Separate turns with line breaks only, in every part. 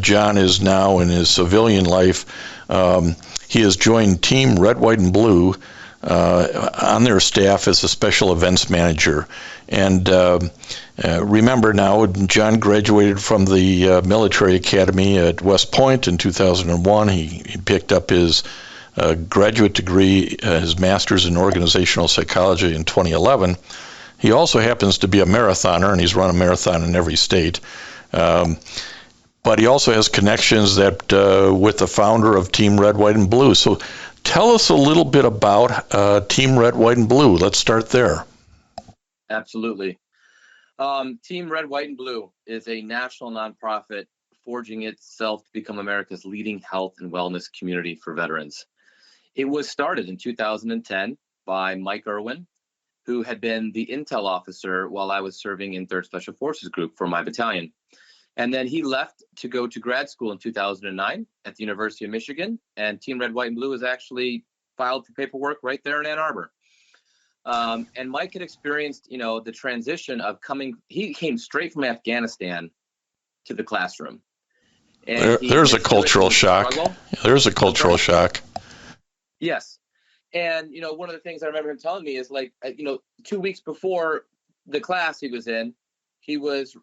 John is now in his civilian life. He has joined Team Red, White, and Blue on their staff as a special events manager. And remember now, John graduated from the military academy at West Point in 2001. He picked up his graduate degree, his master's in organizational psychology in 2011. He also happens to be a marathoner, and he's run a marathon in every state. But he also has connections that with the founder of Team Red, White, and Blue. So tell us a little bit about Team Red, White, and Blue. Let's start there.
Absolutely. Team Red, White, and Blue is a national nonprofit forging itself to become America's leading health and wellness community for veterans. It was started in 2010 by Mike Irwin, who had been the intel officer while I was serving in 3rd Special Forces Group for my battalion. And then he left to go to grad school in 2009 at the University of Michigan. And Team Red, White, and Blue has actually filed for paperwork right there in Ann Arbor. And Mike had experienced, the transition of he came straight from Afghanistan to the classroom. And
there's a cultural shock. There's a cultural shock.
Yes. And, one of the things I remember him telling me is 2 weeks before the class he was in, he was,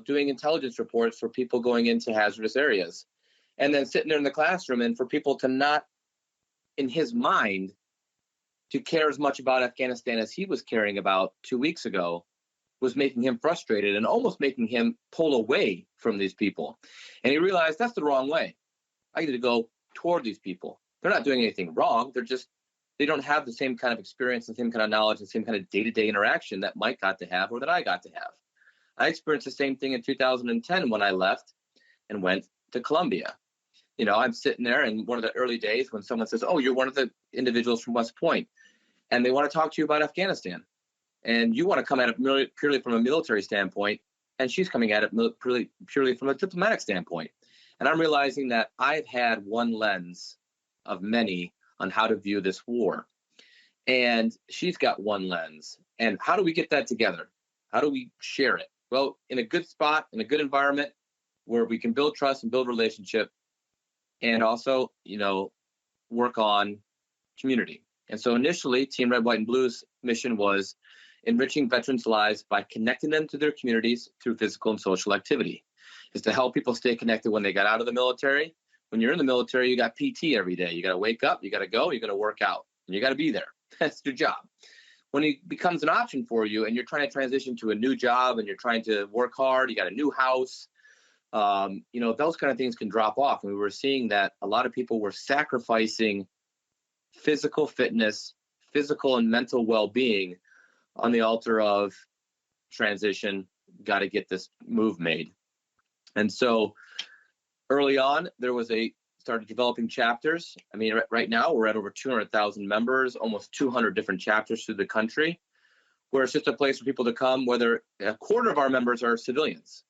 doing intelligence reports for people going into hazardous areas, and then sitting there in the classroom, and for people to not, in his mind, to care as much about Afghanistan as he was caring about 2 weeks ago was making him frustrated and almost making him pull away from these people. And he realized that's the wrong way. I need to go toward these people. They're not doing anything wrong. They don't have the same kind of experience, the same kind of knowledge, the same kind of day-to-day interaction that Mike got to have or that I got to have. I experienced the same thing in 2010 when I left and went to Columbia. I'm sitting there in one of the early days when someone says, "Oh, you're one of the individuals from West Point," and they want to talk to you about Afghanistan. And you want to come at it purely from a military standpoint, and she's coming at it purely from a diplomatic standpoint. And I'm realizing that I've had one lens of many on how to view this war. And she's got one lens. And how do we get that together? How do we share it? Well, in a good spot, in a good environment where we can build trust and build relationship, and also, work on community. And so initially, Team Red, White, and Blue's mission was enriching veterans' lives by connecting them to their communities through physical and social activity. Is to help people stay connected when they got out of the military. When you're in the military, you got PT every day. You got to wake up, you got to go, you got to work out, and you got to be there. That's your job. When it becomes an option for you and you're trying to transition to a new job and you're trying to work hard, you got a new house, those kind of things can drop off. And we were seeing that a lot of people were sacrificing physical fitness, physical and mental well-being on the altar of transition. Got to get this move made. And so early on, started developing chapters. I mean, right now we're at over 200,000 members, almost 200 different chapters through the country, where it's just a place for people to come, whether a quarter of our members are civilians.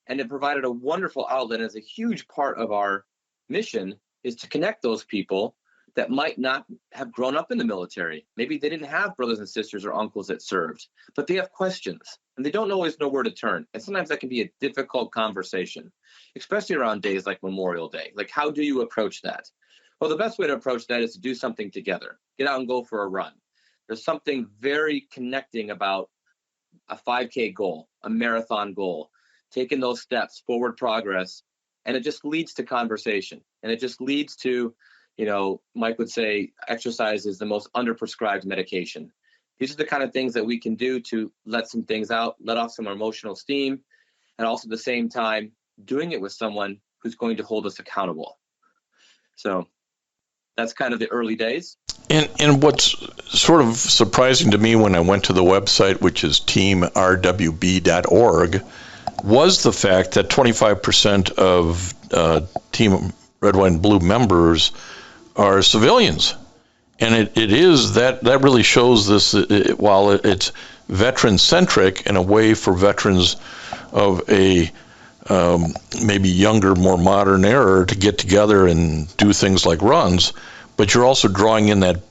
And it provided a wonderful outlet as a huge part of our mission is to connect those people that might not have grown up in the military. Maybe they didn't have brothers and sisters or uncles that served, but they have questions and they don't always know where to turn. And sometimes that can be a difficult conversation, especially around days like Memorial Day. Like, how do you approach that? Well, the best way to approach that is to do something together. Get out and go for a run. There's something very connecting about a 5K goal, a marathon goal, taking those steps, forward progress, and it just leads to conversation. And it just leads to, Mike would say exercise is the most underprescribed medication. These are the kind of things that we can do to let some things out, let off some emotional steam, and also at the same time, doing it with someone who's going to hold us accountable. So that's kind of the early days.
And what's sort of surprising to me when I went to the website, which is teamrwb.org, was the fact that 25% of Team Red, White, and Blue members are civilians. And it is that really shows this, while it's veteran-centric in a way for veterans of a maybe younger, more modern era to get together and do things like runs, but you're also drawing in that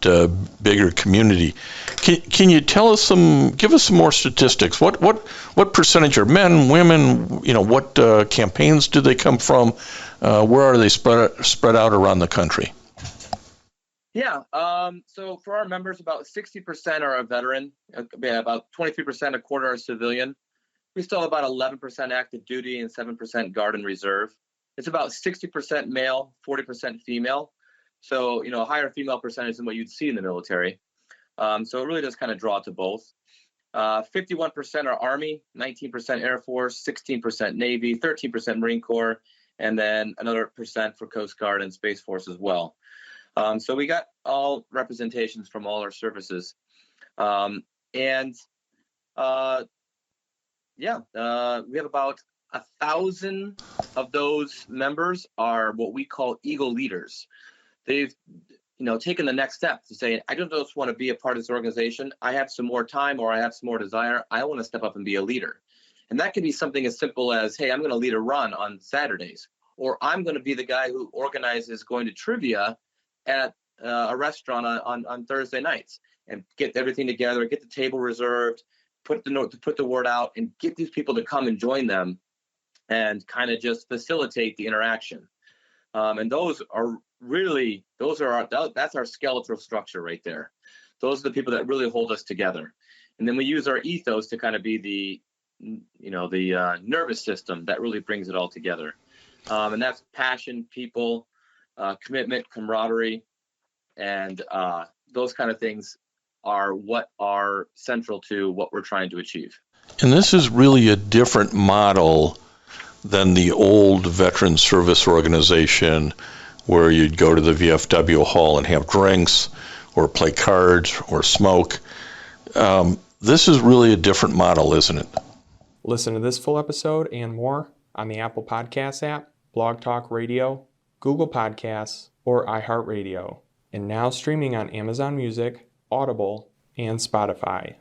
bigger community. Can you give us some more statistics? What percentage are men, women? What campaigns do they come from? Where are they spread out around the country?
Yeah. So for our members, about 60% are a veteran, about 23%, a quarter are civilian. We still have about 11% active duty and 7% guard and reserve. It's about 60% male, 40% female. So, a higher female percentage than what you'd see in the military. So it really does kind of draw to both. 51% are Army, 19% Air Force, 16% Navy, 13% Marine Corps, and then another percent for Coast Guard and Space Force as well. So we got all representations from all our services. We have about 1,000 of those members are what we call Eagle leaders. They've taken the next step to say, I don't just want to be a part of this organization. I have some more time or I have some more desire. I want to step up and be a leader. And that can be something as simple as, hey, I'm going to lead a run on Saturdays, or I'm going to be the guy who organizes going to trivia at a restaurant on Thursday nights and get everything together, get the table reserved, put the word out, and get these people to come and join them and kind of just facilitate the interaction. And that's our skeletal structure right there. Those are the people that really hold us together. And then we use our ethos to kind of be the nervous system that really brings it all together. And that's passion, people, commitment, camaraderie, and those kind of things are what are central to what we're trying to achieve.
And this is really a different model than the old veteran service organization where you'd go to the VFW hall and have drinks or play cards or smoke. This is really a different model, isn't it?
Listen to this full episode and more on the Apple Podcasts app, Blog Talk Radio, Google Podcasts, or iHeartRadio. And now streaming on Amazon Music, Audible, and Spotify.